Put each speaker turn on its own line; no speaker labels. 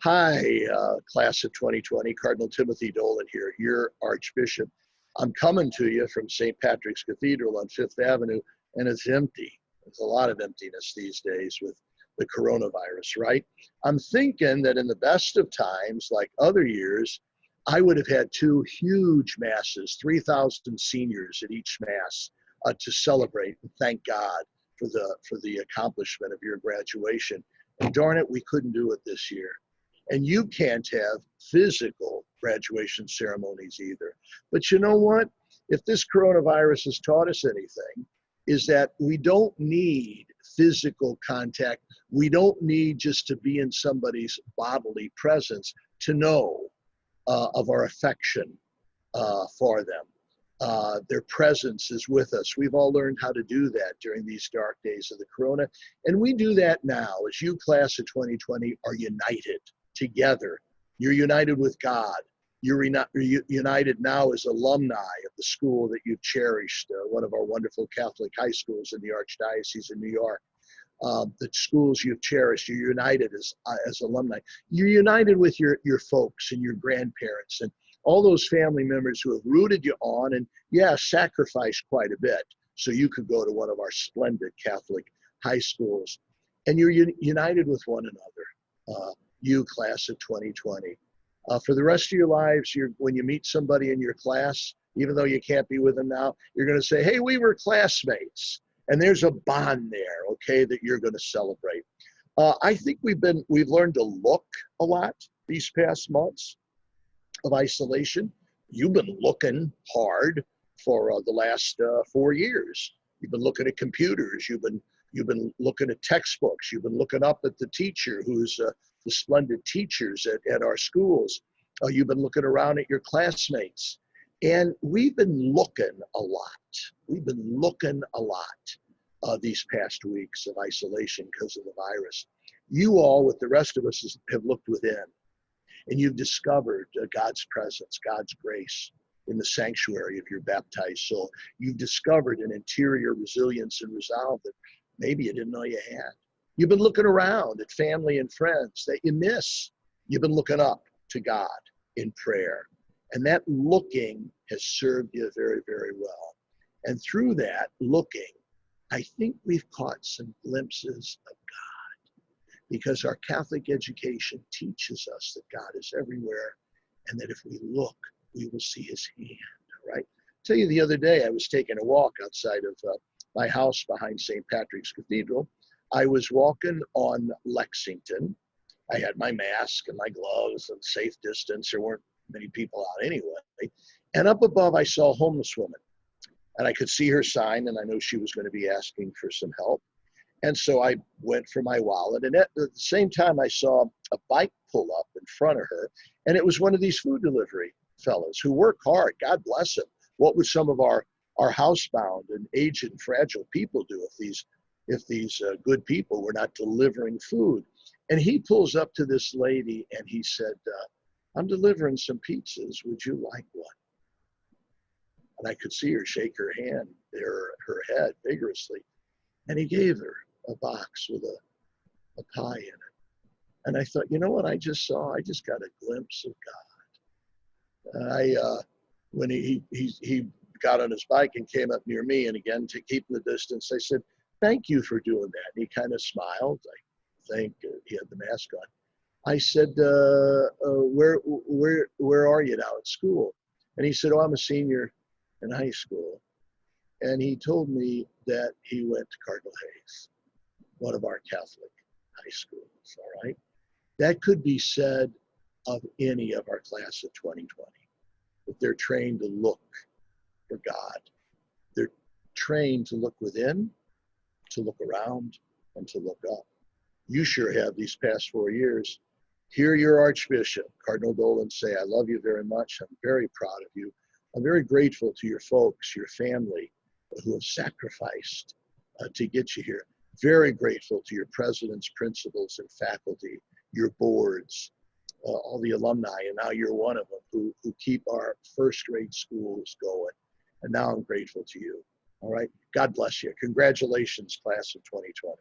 Hi, class of 2020, Cardinal Timothy Dolan here, your Archbishop. I'm coming to you from St. Patrick's Cathedral on Fifth Avenue, and it's empty. There's a lot of emptiness these days with the coronavirus, right? I'm thinking that in the best of times, like other years, I would have had two huge masses, 3,000 seniors at each mass to celebrate and thank God for the accomplishment of your graduation. And darn it, we couldn't do it this year. And you can't have physical graduation ceremonies either. But you know what? If this coronavirus has taught us anything, is that we don't need physical contact. We don't need just to be in somebody's bodily presence to know of our affection for them. Their presence is with us. We've all learned how to do that during these dark days of the corona. And we do that now as you, class of 2020, are united together. You're united with God. You're united now as alumni of the school that you've cherished, one of our wonderful Catholic high schools in the Archdiocese of New York. The schools you've cherished, you're united as alumni. You're united with your folks and your grandparents and all those family members who have rooted you on and, yeah, sacrificed quite a bit so you could go to one of our splendid Catholic high schools. And you're united with one another. You, class of 2020. For the rest of your lives, when you meet somebody in your class, even though you can't be with them now, you're going to say, hey, we were classmates. And there's a bond there, okay, that you're going to celebrate. I think we've learned to look a lot these past months of isolation. You've been looking hard for the last 4 years. You've been looking at computers. You've been looking at textbooks. You've been looking up at the teacher who's the splendid teachers at our schools. You've been looking around at your classmates. And we've been looking a lot. We've been looking a lot these past weeks of isolation because of the virus. You all, with the rest of us, have looked within. And you've discovered God's presence, God's grace in the sanctuary of your baptized soul. You've discovered an interior resilience and resolve that maybe you didn't know you had. You've been looking around at family and friends that you miss. You've been looking up to God in prayer. And that looking has served you very, very well. And through that looking, I think we've caught some glimpses of God, because our Catholic education teaches us that God is everywhere and that if we look, we will see his hand, right? I'll tell you, the other day I was taking a walk outside of my house behind St. Patrick's Cathedral. I was walking on Lexington. I had my mask and my gloves and safe distance. There weren't many people out anyway. And up above, I saw a homeless woman. And I could see her sign, and I knew she was going to be asking for some help. And so I went for my wallet. And at the same time, I saw a bike pull up in front of her. And it was one of these food delivery fellows who work hard. God bless them. What would some of our housebound and aged and fragile people do if these good people were not delivering food? And he pulls up to this lady and he said, I'm delivering some pizzas. Would you like one? And I could see her shake her head vigorously. And he gave her a box with a pie in it. And I thought, you know what I just saw? I just got a glimpse of God. When he got on his bike and came up near me, and again, to keep the distance, I said, thank you for doing that. And he kind of smiled. I think he had the mask on. I said, where are you now at school? And he said, oh, I'm a senior in high school. And he told me that he went to Cardinal Hayes, one of our Catholic high schools, all right? That could be said of any of our class of 2020, that they're trained to look for God. They're trained to look within, to look around, and to look up. You sure have these past 4 years. Hear your Archbishop, Cardinal Dolan, say, I love you very much. I'm very proud of you. I'm very grateful to your folks, your family, who have sacrificed to get you here. Very grateful to your presidents, principals, and faculty, your boards, all the alumni, and now you're one of them who keep our first grade schools going. And now I'm grateful to you. All right. God bless you. Congratulations, class of 2020.